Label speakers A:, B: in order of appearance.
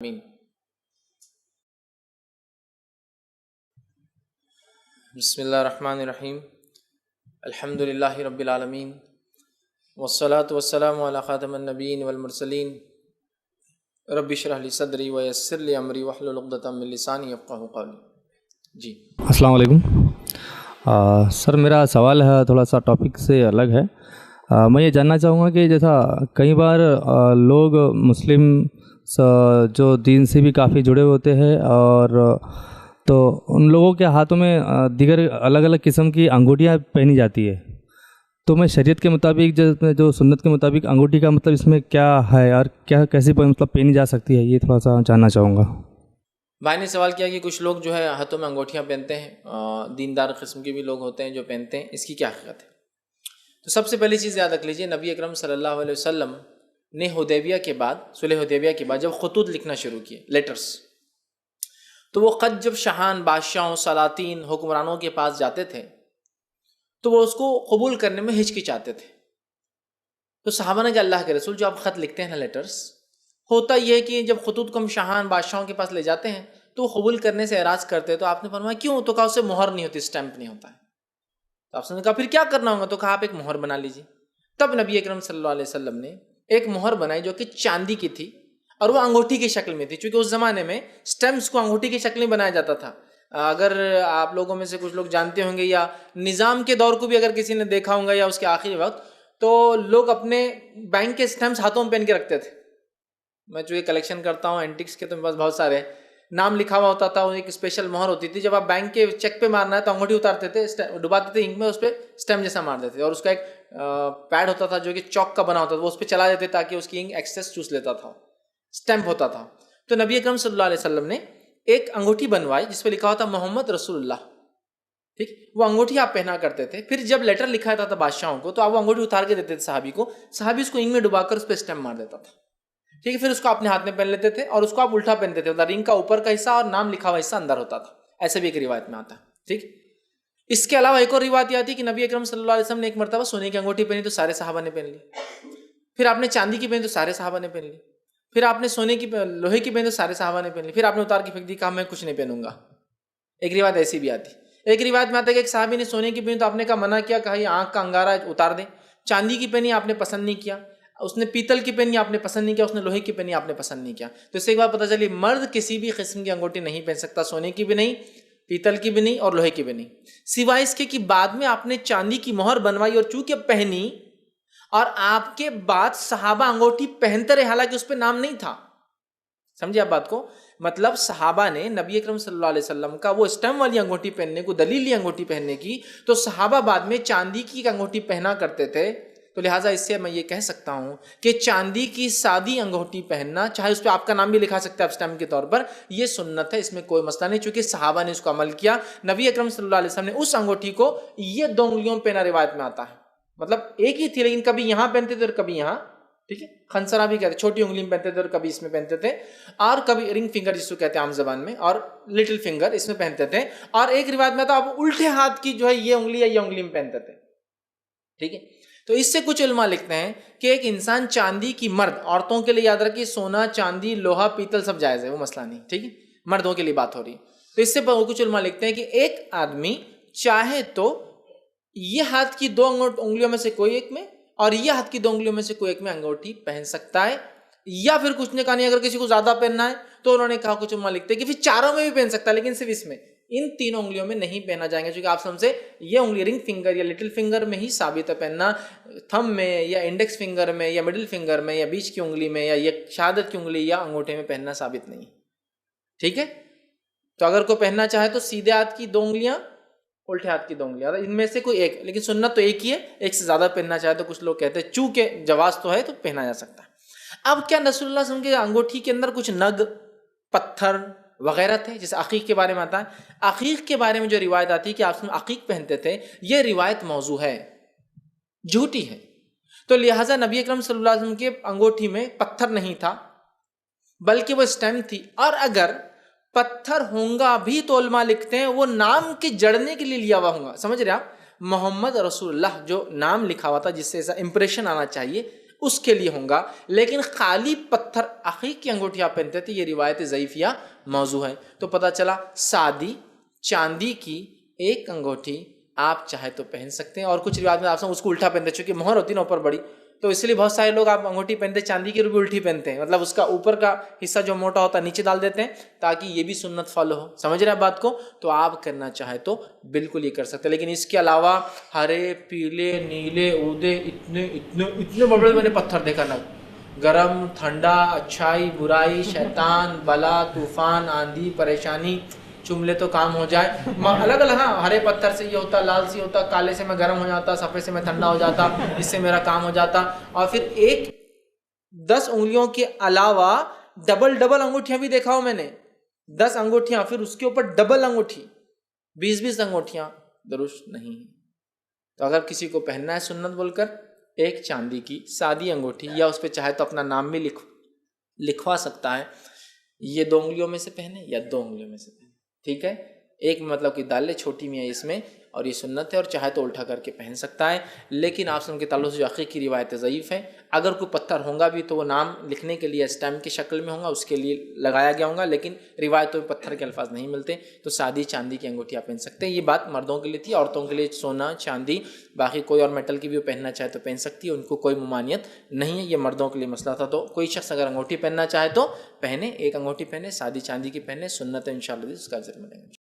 A: آمین۔ بسم اللہ الرحمن الرحیم، الحمد للہ رب العالمین، والصلاة والسلام علی خاتم النبیین والمرسلین، رب اشرح لی صدری ویسر لی امری واحلل عقدۃ من لسانی یفقہوا قولی۔ جی
B: السلام علیکم سر، میرا سوال ہے تھوڑا سا ٹاپک سے الگ ہے۔ میں یہ جاننا چاہوں گا کہ جیسا کئی بار لوگ مسلم جو دین سے بھی کافی جڑے ہوتے ہیں، اور تو ان لوگوں کے ہاتھوں میں دیگر الگ الگ قسم کی انگوٹھیاں پہنی جاتی ہے، تو میں شریعت کے مطابق جو سنت کے مطابق انگوٹھی کا مطلب اس میں کیا ہے اور کیسی مطلب پہنی جا سکتی ہے، یہ تھوڑا سا جاننا چاہوں گا۔
A: بھائی نے سوال کیا کہ کچھ لوگ جو ہے ہاتھوں میں انگوٹھیاں پہنتے ہیں، دیندار قسم کے بھی لوگ ہوتے ہیں جو پہنتے ہیں، اس کی کیا حقیقت ہے؟ تو سب سے پہلی چیز یاد رکھ لیجیے، نبی اکرم صلی اللہ علیہ وسلم نے حدیبیہ کے بعد، صلح حدیبیہ کے بعد جب خطوط لکھنا شروع کیے، لیٹرز، تو وہ خط جب شاہان، بادشاہوں، سلاطین، حکمرانوں کے پاس جاتے تھے تو وہ اس کو قبول کرنے میں ہچکچاتے تھے۔ تو صحابہ نے کہا اللہ کے رسول، جو آپ خط لکھتے ہیں نا، لیٹرز، ہوتا یہ ہے کہ جب خطوط کو ہم شاہان، بادشاہوں کے پاس لے جاتے ہیں تو وہ قبول کرنے سے اعراض کرتے ہیں۔ تو آپ نے فرمایا کیوں؟ تو کہا اس سے مہر نہیں ہوتی، اسٹیمپ نہیں ہوتا ہے۔ تو آپ نے کہا پھر کیا کرنا ہوگا؟ تو کہا آپ ایک مہر بنا لیجیے۔ تب نبی اکرم صلی اللہ علیہ وسلم نے ایک مہر بنائی جو کہ چاندی کی تھی، اور وہ انگوٹھی کی شکل میں تھی، چونکہ اس زمانے میں اسٹیمپس کو انگوٹھی کی شکل میں بنایا جاتا تھا۔ اگر آپ لوگوں میں سے کچھ لوگ جانتے ہوں گے، یا نظام کے دور کو بھی اگر کسی نے دیکھا ہوگا یا اس کے آخری وقت، تو لوگ اپنے بینک کے اسٹیمپس ہاتھوں میں پہن کے رکھتے تھے۔ میں جو یہ کلیکشن کرتا ہوں اینٹکس کے، تو میرے پاس بہت سارے نام لکھا ہوا ہوتا تھا، وہ ایک اسپیشل مہر ہوتی تھی۔ جب آپ بینک کے چیک پہ مارنا ہے تو انگوٹھی اتارتے تھے، ڈباتے تھے انک میں، اس پہ اسٹیمپ جیسا مار دیتے تھے، اور اس کا ایک پیڈ ہوتا تھا جو کہ چاک کا بنا ہوتا تھا، وہ اس پہ چلا دیتے تاکہ اس کی انک ایکسس چوس لیتا تھا، اسٹیمپ ہوتا تھا۔ تو نبی اکرم صلی اللہ علیہ وسلم نے ایک انگوٹھی بنوائی جس پہ لکھا ہوتا محمد رسول اللہ، ٹھیک؟ وہ انگوٹھی آپ پہنا کرتے تھے۔ پھر جب لیٹر لکھا جاتا تھا بادشاہوں کو، تو آپ وہ انگوٹھی اتار کے دیتے تھے صحابی کو، صحابی اس کو انک میں ڈبا کر اس پہ اسٹیمپ مار دیتا تھا، ٹھیک ہے؟ پھر اس کو اپنے ہاتھ میں پہن لیتے تھے، اور اس کو آپ الٹا پہنتے تھے، رنگ کا اوپر کا حصہ اور نام لکھا ہوا حصہ اندر ہوتا تھا، ایسے بھی ایک روایت میں آتا ہے، ٹھیک؟ اس کے علاوہ ایک اور روایت یہ آتی ہے کہ نبی اکرم صلی اللہ علیہ وسلم نے ایک مرتبہ سونے کی انگوٹھی پہنی تو سارے صحابہ نے پہن لی، پھر آپ نے چاندی کی پہنی تو سارے صحابہ نے پہن لی، پھر آپ نے سونے کی لوہے کی پہنی تو سارے صحابہ نے پہن لی، پھر آپ نے اتار کے پھینک دی، کہا میں کچھ نہیں پہنوں گا۔ ایک روایت ایسی بھی آتی ہے۔ ایک روایت میں آتا ہے کہ ایک صحابی نے سونے کی پہنی تو آپ نے کہا منع کیا، کہا یہ آنکھ کا انگارہ اتار دیں۔ چاندی کی پہنی آپ نے پسند نہیں کیا، اس نے پیتل کی پہنی آپ نے پسند نہیں کیا، اس نے لوہے کی پہنی آپ نے پسند نہیں کیا۔ تو اس سے ایک بات پتہ چلی، مرد کسی بھی قسم کی انگوٹھی نہیں پہن سکتا، سونے کی بھی نہیں، پیتل کی بھی نہیں، اور لوہے کی بھی نہیں، سوائے اس کے کہ بعد میں آپ نے چاندی کی مہر بنوائی اور چونکہ پہنی، اور آپ کے بعد صحابہ انگوٹھی پہنتے رہے، حالانکہ اس پہ نام نہیں تھا۔ سمجھے آپ بات کو؟ مطلب صحابہ نے نبی اکرم صلی اللہ علیہ وسلم کا وہ اسٹیمپ والی انگوٹھی پہننے کو دلیل لی انگوٹھی پہننے کی، تو صحابہ بعد میں چاندی کی انگوٹھی پہنا کرتے تھے۔ تو لہٰذا اس سے میں یہ کہہ سکتا ہوں کہ چاندی کی سادی انگوٹھی پہننا، چاہے اس پہ آپ کا نام بھی لکھا سکتے ہیں آپ اسٹیمپ کے طور پر، یہ سنت ہے، اس میں کوئی مسئلہ نہیں، چونکہ صحابہ نے اس کو عمل کیا۔ نبی اکرم صلی اللہ علیہ وسلم نے اس انگوٹھی کو یہ 2 انگلیوں میں پہنا، روایت میں آتا ہے، مطلب ایک ہی تھی لیکن کبھی یہاں پہنتے تھے اور کبھی یہاں، ٹھیک ہے؟ خنسرہ بھی کہتے ہیں، چھوٹی انگلی میں پہنتے تھے اور کبھی اس میں پہنتے تھے، اور کبھی رنگ فنگر جس کو کہتے ہیں عام زبان میں، اور لٹل فنگر اس میں پہنتے تھے، اور ایک روایت میں تو آپ الٹے ہاتھ کی جو ہے یہ انگلی یا یہ انگلی میں پہنتے تھے، ٹھیک ہے؟ تو اس سے کچھ علماء لکھتے ہیں کہ ایک انسان چاندی کی، مرد، عورتوں کے لیے یاد رکھیے سونا، چاندی، لوہا، پیتل سب جائز ہے، وہ مسئلہ نہیں، ٹھیک ہے؟ مردوں کے لیے بات ہو رہی ہے۔ تو اس سے کچھ علماء لکھتے ہیں کہ ایک آدمی چاہے تو یہ ہاتھ کی 2 انگلیوں میں سے کوئی ایک میں، اور یہ ہاتھ کی 2 انگلیوں میں سے کوئی ایک میں انگوٹھی پہن سکتا ہے، یا پھر کچھ نے کہا نہیں، اگر کسی کو زیادہ پہننا ہے تو انہوں نے کہا، کچھ علماء لکھتے ہیں کہ پھر چاروں میں بھی پہن سکتا ہے، لیکن صرف اس میں، ان 3 انگلیوں میں نہیں پہنا جائیں گے، کیونکہ آپ سمجھے یہ انگلی رنگ فنگر یا لٹل فنگر میں ہی ثابت ہے پہننا، تھم میں یا انڈیکس فنگر میں یا مڈل فنگر میں یا بیچ کی انگلی میں یا یہ شہادت کی انگلی یا انگوٹھے میں پہننا ثابت نہیں، ٹھیک ہے؟ تو اگر کوئی پہننا چاہے تو سیدھے ہاتھ کی 2 انگلیاں، الٹے ہاتھ کی 2 انگلیاں، ان میں سے کوئی ایک، لیکن سنت تو ایک ہی ہے، ایک سے زیادہ پہننا چاہے تو کچھ لوگ کہتے ہیں چونکہ جواز تو ہے تو پہنا جا سکتا ہے۔ اب کیا رسول اللہ صلی اللہ علیہ وسلم کے انگوٹھی کے اندر کچھ نگ، پتھر وغیرہ تھے؟ جیسے عقیق کے بارے میں آتا ہے، عقیق کے بارے میں جو روایت آتی ہے کہ آپ عقیق پہنتے تھے، یہ روایت موضوع ہے، جھوٹی ہے۔ تو لہٰذا نبی اکرم صلی اللہ علیہ وسلم کے انگوٹھی میں پتھر نہیں تھا بلکہ وہ اسٹیمپ تھی، اور اگر پتھر ہوں گا بھی تو علماء لکھتے ہیں وہ نام کے جڑنے کے لیے لیا ہوا ہوں گا، سمجھ رہے آپ؟ محمد رسول اللہ جو نام لکھا ہوا تھا، جس سے ایسا امپریشن آنا چاہیے، اس کے لیے ہوں گا. لیکن خالی پتھر عقیق کی انگوٹھی آپ پہنتے تھے، یہ روایت ضعیفیہ موضوع ہے. تو پتہ چلا سادی چاندی کی ایک انگوٹھی آپ چاہے تو پہن سکتے ہیں، اور کچھ روایت میں آپ اس کو الٹا پہنتے، چونکہ مہر ہوتی ہے نا اوپر بڑی، تو اس لیے بہت سارے لوگ آپ انگوٹھی پہنتے چاندی کی بھی الٹی پہنتے ہیں، مطلب اس کا اوپر کا حصہ جو موٹا ہوتا ہے نیچے ڈال دیتے ہیں تاکہ یہ بھی سنت فالو ہو. سمجھ رہے ہیں بات کو؟ تو آپ کرنا چاہے تو بالکل یہ کر سکتے ہیں. لیکن اس کے علاوہ ہرے پیلے نیلے اودے اتنے اتنے اتنے بڑے بڑے پتھر دیکھا نا، گرم ٹھنڈا، اچھائی برائی، شیطان، بلا، طوفان، آندھی، پریشانی، چملے تو کام ہو جائے، الگ الگ. ہاں ہرے پتھر سے یہ ہوتا، لال سے ہوتا، کالے سے میں گرم ہو جاتا، سفید سے میں ٹھنڈا ہو جاتا، اس سے میرا کام ہو جاتا. اور پھر ایک 10 انگلیوں کے علاوہ ڈبل انگوٹھیاں بھی دیکھا ہوں میں نے، 10 انگوٹھیاں پھر اس کے اوپر ڈبل انگوٹھی، 20 انگوٹھیاں، درست نہیں. تو اگر کسی کو پہننا ہے سنت بول کر، ایک چاندی کی سادی انگوٹھی، یا اس پہ چاہے تو اپنا نام بھی لکھوا سکتا ہے، یہ 2 انگلیوں میں سے پہنے یا 2 انگلیوں میں سے پہنے، ٹھیک ہے. ایک مطلب کہ دالے چھوٹی میں ہے اس میں، اور یہ سنت ہے، اور چاہے تو الٹا کر کے پہن سکتا ہے. لیکن آپ سن کے تعلق سے جو عقیق کی روایت ضعیف ہے. اگر کوئی پتھر ہوگا بھی تو وہ نام لکھنے کے لیے اسٹیمپ کی شکل میں ہوگا، اس کے لیے لگایا گیا ہوگا، لیکن روایتوں میں پتھر کے الفاظ نہیں ملتے. تو سادی چاندی کی انگوٹھی آپ پہن سکتے ہیں. یہ بات مردوں کے لیے تھی. عورتوں کے لیے سونا چاندی باقی کوئی اور میٹل کی بھی پہننا چاہے تو پہن سکتی ہے، ان کو کوئی ممانعت نہیں ہے. یہ مردوں کے لیے مسئلہ تھا. تو کوئی شخص اگر انگوٹھی پہننا چاہے تو پہنے، ایک انگوٹھی پہنے، سادی چاندی کی پہنے، سنت ہے انشاءاللہ اس کا اجر ملے گا.